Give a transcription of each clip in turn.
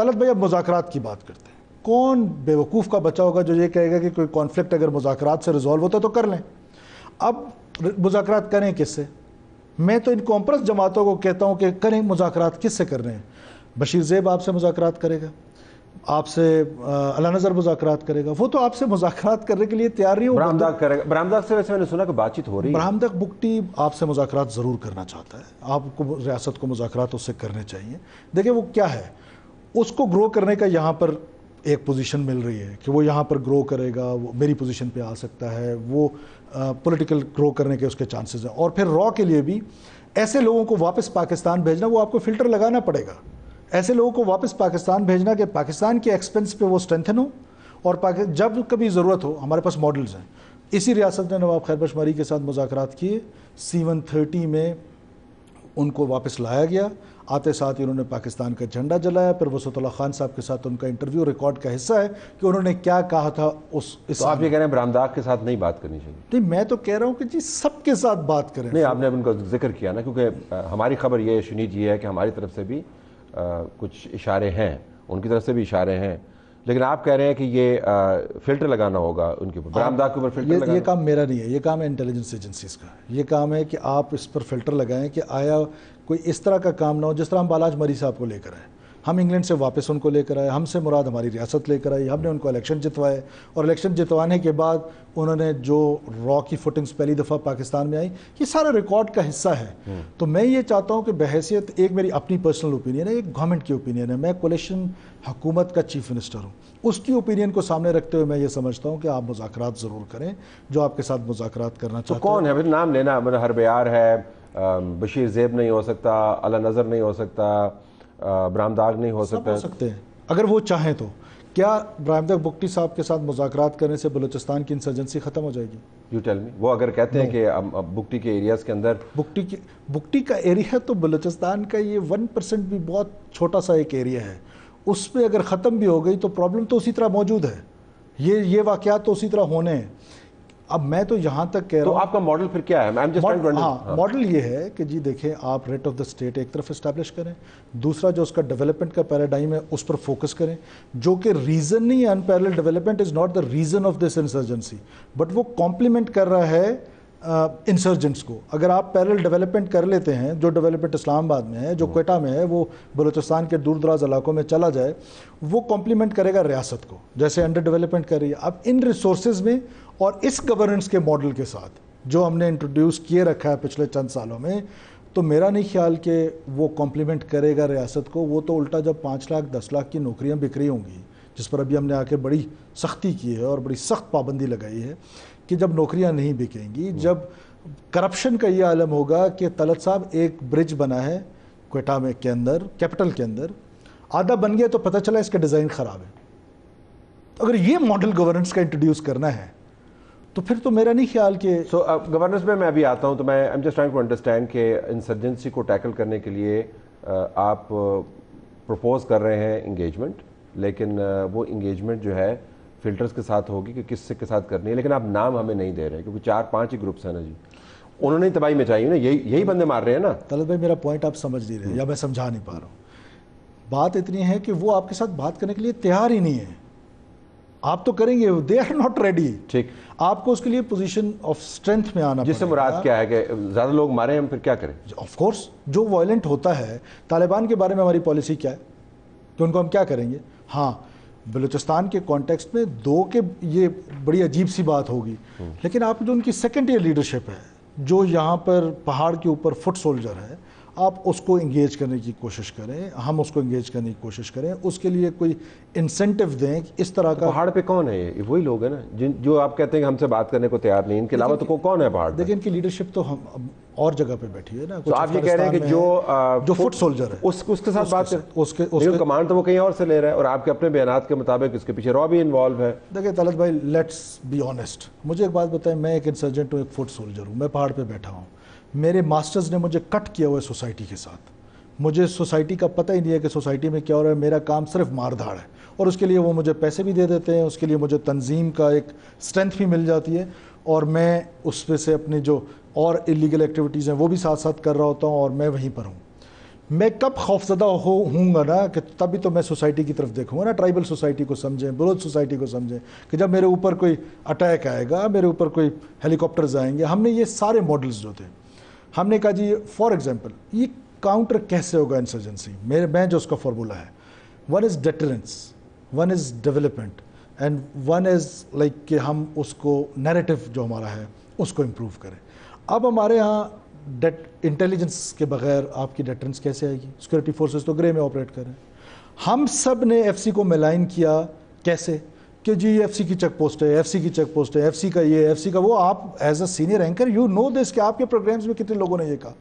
طلعت بھائی اب مذاکرات کی بات کرتے ہیں. کون بیوقوف کا بچہ ہوگا جو یہ کہے گا کہ کوئی کانفلکٹ اگر مذاکرات سے ریزالو ہوتا ہے تو کر لیں. اب مذاکرات کریں کس سے؟ میں تو ان کانفرنس جماعتوں کو کہتا ہوں کہ کریں مذاکرات کس سے کر رہے ہیں. بشیر زیب آپ سے مذاکرات کرے گا, آپ سے علی نظر مذاکرات کرے گا, وہ تو آپ سے مذاکرات کرنے کے لیے تیار نہیں ہو. برہمداغ کرے گا. برہمداغ سے ویسے میں نے سنا کہ بات چیت ہو رہی ہے. برہمداغ بگٹی آپ سے مذاکرات ضرور کرنا چاہتا ہے, آپ کو ریاست کو مذاکرات اس سے کرنے چاہیے. دیکھیں وہ کیا ہے, اس کو گرو کرنے کا یہاں پر ایک پوزیشن مل رہی ہے کہ وہ یہاں پر گرو کرے گا, وہ میری پوزیشن پہ آ سکتا ہے, وہ پولیٹیکل گرو کرنے کے اس کے چانسز ہیں. اور پھر را کے لیے بھی ایسے لوگوں کو واپس پاکستان بھیجنا, وہ آپ کو فلٹر لگانا پڑے گا. ایسے لوگوں کو واپس پاکستان بھیجنا کہ پاکستان کے ایکسپنس پہ وہ اسٹرینتھن ہو, اور جب کبھی ضرورت ہو. ہمارے پاس ماڈلز ہیں. اسی ریاست نے نواب خیر بخش مری کے ساتھ مذاکرات کیے, C-130 میں ان کو واپس لایا گیا. آتے ساتھ ہی انہوں نے پاکستان کا جھنڈا جلایا. پھر وسعت اللہ خان صاحب کے ساتھ ان کا انٹرویو ریکارڈ کا حصہ ہے کہ انہوں نے کیا کہا تھا. تو آپ یہ کہہ رہے ہیں برہمداغ کے ساتھ نہیں بات کرنی چاہیے؟ نہیں, میں تو کہہ رہا ہوں کہ جی سب کے ساتھ بات کریں. نہیں, آپ نے اب ان کا ذکر کیا نا, کیونکہ ہماری خبر یہ شنید یہ ہے کہ ہماری طرف سے بھی کچھ اشارے ہیں, ان کی طرف سے بھی اشارے ہیں, لیکن آپ کہہ رہے ہیں کہ یہ فلٹر لگانا ہوگا ان کے اوپر, برہمداغ کے اوپر فلٹر لگانا. یہ کام میرا نہیں ہے, یہ کام ہے انٹیلیجنس ایجنسیز کا. یہ کام ہے کہ آپ اس پر فلٹر لگائیں کہ آیا کوئی اس طرح کا کام نہ ہو جس طرح ہم بالاج مری صاحب کو لے کر آئے. ہم انگلینڈ سے واپس ان کو لے کر آئے, ہم سے مراد ہماری ریاست لے کر آئی, ہم نے ان کو الیکشن جتوائے, اور الیکشن جتوانے کے بعد انہوں نے جو را کی فوٹنگز پہلی دفعہ پاکستان میں آئی, یہ سارا ریکارڈ کا حصہ ہے. تو میں یہ چاہتا ہوں کہ بحیثیت, ایک میری اپنی پرسنل اوپینین ہے, ایک گورنمنٹ کی اوپینین ہے, میں کولیشن حکومت کا چیف منسٹر ہوں, اس کی اوپینین کو سامنے رکھتے ہوئے میں یہ سمجھتا ہوں کہ آپ مذاکرات ضرور کریں جو آپ کے ساتھ مذاکرات کرنا چاہتے ہیں. تو کون ہے, نام لینا, ہربیار ہے, بشیر زیب نہیں ہو سکتا, علی نظر نہیں ہو سکتا, برہمداغ نہیں ہو سکتا. ہو سکتے ہیں اگر وہ چاہیں تو. کیا برہمداغ بگٹی صاحب کے ساتھ مذاکرات کرنے سے بلوچستان کی انسرجنسی ختم ہو جائے گی؟ You tell me. وہ اگر کہتے ہیں کہ بگٹی کے ایریاز کے اندر, بگٹی کا ایریا تو بلوچستان کا یہ 1% بھی بہت چھوٹا سا ایک ایریا ہے, اس پہ اگر ختم بھی ہو گئی تو پرابلم تو اسی طرح موجود ہے. یہ واقعات تو اسی طرح ہونے ہیں. اب میں تو یہاں تک کہہ رہا ہوں, تو آپ کا ماڈل پھر کیا ہے؟ ماڈل یہ ہے کہ جی دیکھیں, آپ ریٹ آف دا اسٹیٹ ایک طرف اسٹیبلش کریں, دوسرا جو اس کا ڈیولپمنٹ کا پیراڈائم ہے اس پر فوکس کریں, جو کہ ریزن نہیں ہے. Unparallel development is not the reason of this insurgency, but وہ کمپلیمنٹ کر رہا ہے انسرجنٹس کو. اگر آپ پیرل ڈیولپمنٹ کر لیتے ہیں, جو ڈیولپمنٹ اسلام آباد میں ہے, جو کوئٹہ میں ہے, وہ بلوچستان کے دور دراز علاقوں میں چلا جائے, وہ کمپلیمنٹ کرے گا ریاست کو جیسے انڈر ڈیولپمنٹ کر رہی ہے. اب ان ریسورسز میں اور اس گورننس کے ماڈل کے ساتھ جو ہم نے انٹروڈیوس کیے رکھا ہے پچھلے چند سالوں میں, تو میرا نہیں خیال کہ وہ کمپلیمنٹ کرے گا ریاست کو. وہ تو الٹا جب 5 لاکھ 10 لاکھ کی نوکریاں بکھ رہی ہوں گی, جس پر ابھی ہم نے آ کے بڑی سختی کی ہے اور بڑی سخت پابندی لگائی ہے, کہ جب نوکریاں نہیں بکیں گی, جب کرپشن کا یہ عالم ہوگا کہ طلعت صاحب ایک برج بنا ہے کوئٹہ میں کے اندر, کیپٹل کے اندر, آدھا بن گیا تو پتہ چلا اس کا ڈیزائن خراب ہے. اگر یہ ماڈل گورننس کا انٹروڈیوس کرنا ہے تو پھر تو میرا نہیں خیال کہ گورننس میں ابھی آتا ہوں. تو میں I'm just trying to understand کہ انسرجنسی کو ٹیکل کرنے کے لیے آپ پروپوز کر رہے ہیں انگیجمنٹ, لیکن وہ انگیجمنٹ جو ہے فلٹرز کے ساتھ ہوگی کہ کس سے کے ساتھ کرنی ہے, لیکن آپ نام ہمیں نہیں دے رہے, کیونکہ 4-5 ہی گروپس ہیں نا جی, انہوں نے تباہی مچائی نا, یہی بندے مار رہے ہیں نا. طلعت بھائی میرا پوائنٹ آپ سمجھ نہیں رہے, یا میں سمجھا نہیں پا رہا ہوں. بات اتنی ہے کہ وہ آپ کے ساتھ بات کرنے کے لیے تیار ہی نہیں ہے. آپ تو کریں گے, دے آر ناٹ ریڈی. ٹھیک, آپ کو اس کے لیے پوزیشن آف اسٹرینتھ میں آنا جس سے مراد کیا ہے کہ زیادہ لوگ مارے, ہم پھر کیا کریں؟ آف کورس جو وائلنٹ ہوتا ہے, طالبان کے بارے میں ہماری پالیسی کیا ہے کہ ان کو ہم کیا کریں گے. ہاں بلوچستان کے کانٹیکسٹ میں دو کے یہ بڑی عجیب سی بات ہوگی, لیکن آپ جو ان کی سیکنڈ ایئر لیڈرشپ ہے, جو یہاں پر پہاڑ کے اوپر فٹ سولجر ہے, آپ اس کو انگیج کرنے کی کوشش کریں, ہم اس کو انگیج کرنے کی کوشش کریں, اس کے لیے کوئی انسینٹیو دیں. اس طرح کا پہاڑ پہ کون ہے؟ یہ وہی لوگ ہیں نا جو آپ کہتے ہیں کہ ہم سے بات کرنے کو تیار نہیں, ان کے علاوہ تو کون ہے پہاڑ پہ؟ دیکھیں ان کی لیڈرشپ تو ہم اور جگہ پہ بیٹھی ہے نا. تو آپ یہ کہہ رہے ہیں کہ جو فٹ سولجر ہے اس کے ساتھ بات کریں, کمانڈ تو وہ کہیں اور سے لے رہا ہے, اور آپ کے اپنے بیانات کے مطابق اس کے پیچھے را بھی انوالو ہے. دیکھیں طلعت بھائی, لیٹس بی آنیسٹ, مجھے ایک بات بتائیں, میں ایک انسرجنٹ ہوں, ایک فٹ سولجر ہوں, میں پہاڑ پہ بیٹھا ہوں, میرے ماسٹرز نے مجھے کٹ کیا ہوا ہے سوسائٹی کے ساتھ, مجھے سوسائٹی کا پتہ ہی نہیں ہے کہ سوسائٹی میں کیا ہو رہا ہے. میرا کام صرف مار دھاڑ ہے, اور اس کے لیے وہ مجھے پیسے بھی دے دیتے ہیں, اس کے لیے مجھے تنظیم کا ایک اسٹرینتھ بھی مل جاتی ہے, اور میں اس پہ سے اپنی جو اور الیگل ایکٹیویٹیز ہیں وہ بھی ساتھ ساتھ کر رہا ہوتا ہوں, اور میں وہیں پر ہوں. میں کب خوفزدہ ہوں گا نا کہ تبھی تو میں سوسائٹی کی طرف دیکھوں گا نا, ٹرائبل سوسائٹی کو سمجھیں, بلوچ سوسائٹی کو سمجھیں, کہ جب میرے اوپر کوئی اٹیک آئے گا, میرے اوپر کوئی ہیلی کاپٹرز آئیں گے. ہم نے یہ سارے ماڈلز جو تھے, ہم نے کہا جی فار ایگزامپل یہ کاؤنٹر کیسے ہوگا انسرجنسی, میں جو اس کا فارمولہ ہے, one is deterrence, one is development, and one is like کہ ہم اس کو نیریٹو جو ہمارا ہے اس کو امپروو کریں. اب ہمارے ہاں انٹیلیجنس کے بغیر آپ کی ڈیٹرنس کیسے آئے گی؟ سیکورٹی فورسز تو گرے میں آپریٹ کریں. ہم سب نے ایف سی کو ملائن کیا کیسے کہ جی ایف سی کی چیک پوسٹ ہے, ایف سی کی چیک پوسٹ ہے, ایف سی کا یہ, ایف سی کا وہ. آپ as a senior anchor you know this کہ آپ کے پروگرامز میں کتنے لوگوں نے یہ کہا.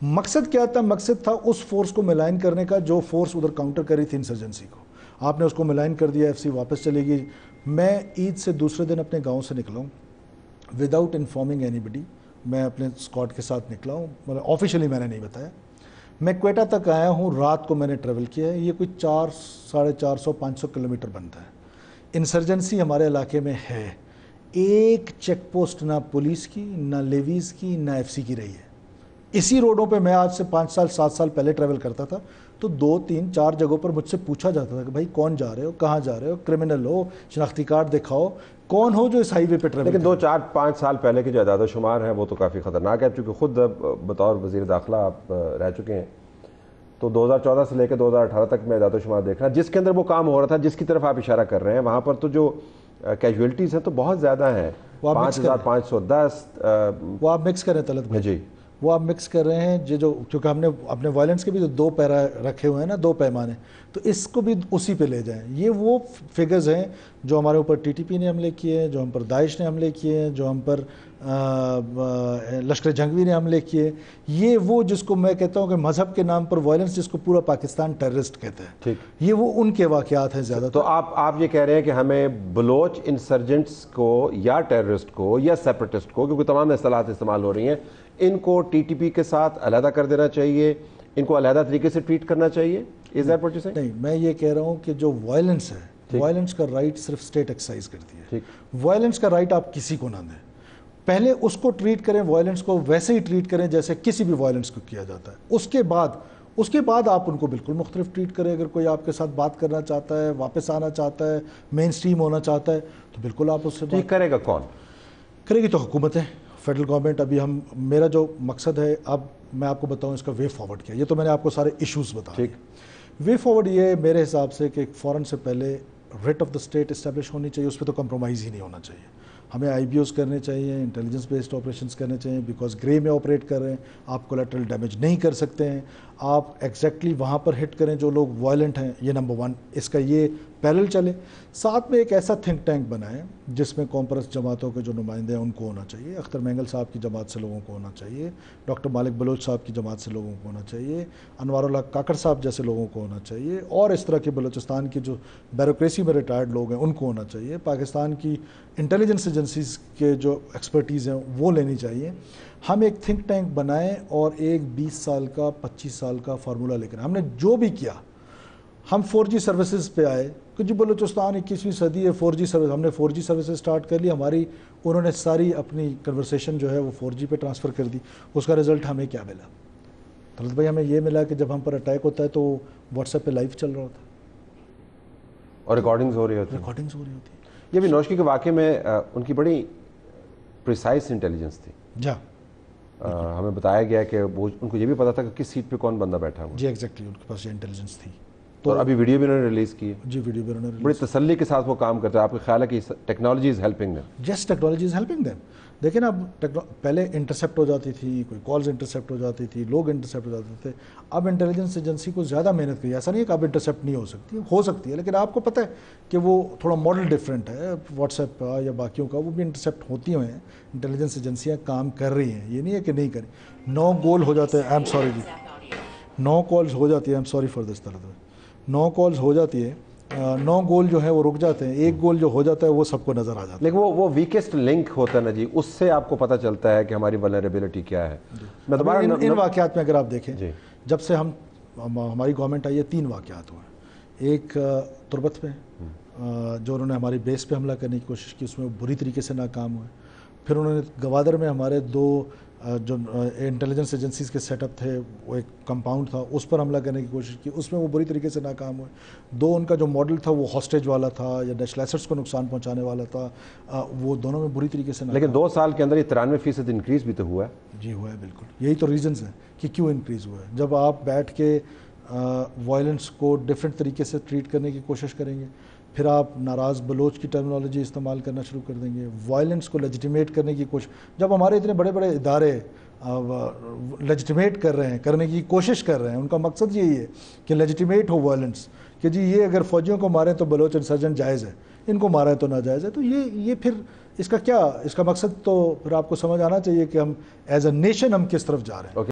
مقصد کیا تھا؟ مقصد تھا اس فورس کو ملائن کرنے کا جو فورس ادھر کاؤنٹر کر رہی تھی انسرجنسی کو. آپ نے اس کو ملائن کر دیا, ایف سی واپس چلے گی. میں عید سے دوسرے دن اپنے گاؤں سے نکلا ہوں وداؤٹ انفارمنگ اینی بڈی. میں اپنے اسکواڈ کے ساتھ نکلا ہوں, مطلب آفیشلی میں نے نہیں بتایا. میں کوئٹہ تک آیا ہوں, رات کو میں نے ٹریول کیا ہے. یہ کوئی 400-450 کلومیٹر بنتا ہے. انسرجنسی ہمارے علاقے میں ہے, ایک چیک پوسٹ نہ پولیس کی, نہ لیویز کی, نہ ایف سی کی رہی ہے. اسی روڈوں پہ میں آج سے 5-7 سال پہلے ٹریول کرتا تھا تو 2-3-4 جگہوں پر مجھ سے پوچھا جاتا تھا کہ بھائی کون جا رہے ہو, کہاں جا رہے ہو, کرمنل ہو, شناختی کارڈ دکھاؤ, کون ہو جو اس ہائی وے پہ ٹریول. لیکن 2-4-5 سال پہلے کے جو اعداد و شمار ہیں وہ تو کافی خطرناک ہے, چونکہ خود بطور وزیر داخلہ آپ رہ چکے ہیں. تو 2014 سے لے کے 2018 تک میں اعداد و شمار دیکھ رہا جس کے اندر وہ کام ہو رہا تھا, جس کی طرف آپ اشارہ کر رہے ہیں, وہاں پر تو جو کیجویلٹیز ہیں تو بہت زیادہ ہیں, 5510. وہ آپ مکس کریں طلعت بھائی, جی وہ آپ مکس کر رہے ہیں جو کیونکہ ہم نے اپنے وائلنس کے بھی جو 2 پیرا رکھے ہوئے ہیں نا, 2 پیمانے, تو اس کو بھی اسی پہ لے جائیں. یہ وہ فگرز ہیں جو ہمارے اوپر ٹی ٹی پی نے حملے کیے ہیں, جو ہم پر داعش نے حملے کیے ہیں, جو ہم پر لشکر جنگوی نے حملے کیے. یہ وہ جس کو میں کہتا ہوں کہ مذہب کے نام پر وائلنس, جس کو پورا پاکستان ٹیررسٹ کہتا ہے, ٹھیک, یہ وہ ان کے واقعات ہیں زیادہ. تو آپ یہ کہہ رہے ہیں کہ ہمیں بلوچ انسرجنٹس کو یا ٹیررسٹ کو یا سیپریٹسٹ کو, کیونکہ تمام اصطلاحات استعمال ہو رہی ہیں, ان کو ٹی ٹی پی کے ساتھ علیحدہ کر دینا چاہیے, ان کو علیحدہ طریقے سے ٹریٹ کرنا چاہیے. Is that what you saying? نہیں, میں یہ کہہ رہا ہوں کہ جو وائلنس ہے, وائلنس کا رائٹ صرف اسٹیٹ ایکسرسائز کرتی ہے. وائلنس کا رائٹ آپ کسی کو نہ دیں, پہلے اس کو ٹریٹ کریں, وائلنس کو ویسے ہی ٹریٹ کریں جیسے کسی بھی وائلنس کو کیا جاتا ہے. اس کے بعد آپ ان کو بالکل مختلف ٹریٹ کریں. اگر کوئی آپ کے ساتھ بات کرنا چاہتا ہے, واپس آنا چاہتا ہے, مین اسٹریم ہونا چاہتا ہے, تو بالکل آپ اس سے بات کرے گا. کون کرے گی؟ تو حکومتیں, فیڈرل گورنمنٹ. ابھی میرا جو مقصد ہے, اب میں آپ کو بتاؤں اس کا وے فارورڈ کیا. یہ تو میں نے آپ کو سارے ایشوز بتا. وے فارورڈ یہ ہے میرے حساب سے کہ فوراً سے پہلے rate of the state establish ہونی چاہیے, اس پہ تو کمپرومائز ہی نہیں ہونا چاہیے. ہمیں آئی بی اوز کرنے چاہیے, انٹیلیجنس بیسڈ آپریشنس کرنے چاہیے, بیکاز گرے میں آپریٹ کر رہے ہیں, آپ کولیٹرل ڈیمیج نہیں کر سکتے ہیں. آپ ایگزیکٹلی وہاں پر ہٹ کریں جو لوگ وائلنٹ ہیں, یہ نمبر 1. اس کا یہ پیرل چلے. ساتھ میں ایک ایسا تھنک ٹینک بنائیں جس میں قوم پرست جماعتوں کے جو نمائندے ہیں ان کو ہونا چاہیے. اختر مینگل صاحب کی جماعت سے لوگوں کو ہونا چاہیے, ڈاکٹر مالک بلوچ صاحب کی جماعت سے لوگوں کو ہونا چاہیے, انوار اللہ کاکڑ صاحب جیسے لوگوں کو ہونا چاہیے, اور اس طرح کے بلوچستان کی جو بیوروکریسی میں ریٹائرڈ لوگ ہیں ان کو ہونا چاہیے. پاکستان کی انٹیلیجنس ایجنسیز کے جو ایکسپرٹیز ہیں وہ لینی چاہیے. ہم ایک تھنک ٹینک بنائیں اور ایک 20 سال کا 25 سال کا فارمولہ لے کر, ہم نے جو بھی کیا, ہم 4G سروسز پہ آئے کہ جی بلوچستان 21ویں صدی ہے, 4G سروس, ہم نے 4G سروسز سٹارٹ کر لی. ہماری انہوں نے ساری اپنی کنورسیشن جو ہے وہ 4G پہ ٹرانسفر کر دی. اس کا رزلٹ ہمیں کیا ملا؟ طلعت بھائی, ہمیں یہ ملا کہ جب ہم پر اٹیک ہوتا ہے تو واٹس ایپ پہ لائیو چل رہا ہوتا ہے اور ریکارڈنگز ہو رہی ہوتی ہیں. یہ بھی نوشکی کے واقعے میں ان کی بڑی پریسائز انٹیلیجنس تھی. جی, ہمیں بتایا گیا کہ وہ ان کو یہ بھی پتا تھا کہ کس سیٹ پہ کون بندہ بیٹھا ہوا. جی ایگزیکٹلی, ان کے پاس یہ انٹیلیجنس تھی. اور ابھی ویڈیو بھی انہوں نے ریلیز کی ہے. جی ویڈیو بھی انہوں نے بڑی تسلی کے ساتھ وہ کام کرتے ہیں. آپ کا خیال ہے کہ technology is helping them? Yes, technology is helping them. دیکھیں نا, اب پہلے انٹرسیپٹ ہو جاتی تھی, کوئی کالز انٹرسیپٹ ہو جاتی تھی, لوگ انٹرسیپٹ ہو جاتے تھے. اب انٹیلیجنس ایجنسی کو زیادہ محنت کری. ایسا نہیں ہے کہ اب انٹرسیپٹ نہیں ہو سکتی ہے, لیکن آپ کو پتہ ہے کہ وہ تھوڑا ماڈل ڈفرینٹ ہے. واٹس ایپ کا یا باقیوں کا وہ بھی انٹرسیپٹ ہوتی ہوئے ہیں. انٹیلیجنس ایجنسیاں کام کر رہی ہیں, یہ نہیں ہے کہ نہیں کریں. 9 گول ہو جاتے ہیں, آئی ایم سوری جی, 9 کالز ہو جاتی ہے, I am sorry for this طرح 9 کالز ہو جاتی ہے, 9 گول جو ہے وہ رک جاتے ہیں, 1 گول جو ہو جاتا ہے وہ سب کو نظر آ جاتا ہے. لیکن وہ ویکسٹ لنک ہوتا ہے نا جی, اس سے آپ کو پتہ چلتا ہے کہ ہماری ولنریبلٹی کیا ہے. میں دوبارہ ان واقعات میں اگر آپ دیکھیں, جب سے ہماری گورنمنٹ آئی ہے 3 واقعات ہوئے. ایک تربت میں جو انہوں نے ہماری بیس پہ حملہ کرنے کی کوشش کی, اس میں وہ بری طریقے سے ناکام ہوئے. پھر انہوں نے گوادر میں ہمارے 2 جو انٹیلیجنس ایجنسیز کے سیٹ اپ تھے، وہ ایک کمپاؤنڈ تھا، اس پر حملہ کرنے کی کوشش کی، اس میں وہ بری طریقے سے ناکام ہوئے. دو ان کا جو ماڈل تھا وہ ہاسٹیج والا تھا یا نیشنل ایسٹس کو نقصان پہنچانے والا تھا، وہ دونوں میں بری طریقے سے ناکام. لیکن 2 سال کے اندر یہ 93% انکریز بھی تو ہوا ہے. جی ہوا ہے بالکل. یہی تو ریزنز ہیں کہ کیوں انکریز ہوا ہے. جب آپ بیٹھ کے وائلنس کو ڈفرینٹ طریقے سے ٹریٹ کرنے کی کوشش کریں گے، پھر آپ ناراض بلوچ کی ٹرمنالوجی استعمال کرنا شروع کر دیں گے، وائلنس کو لیجیٹیمیٹ کرنے کی کوشش. جب ہمارے اتنے بڑے بڑے ادارے لیجیٹیمیٹ کر رہے ہیں، کرنے کی کوشش کر رہے ہیں، ان کا مقصد یہی ہے کہ لیجیٹیمیٹ ہو وائلنس، کہ جی یہ اگر فوجیوں کو ماریں تو بلوچ انسرجن جائز ہے، ان کو ماریں تو ناجائز ہے، تو یہ پھر اس کا کیا، اس کا مقصد تو پھر آپ کو سمجھ آنا چاہیے کہ ہم ایز اے نیشن ہم کس طرف جا رہے ہیں.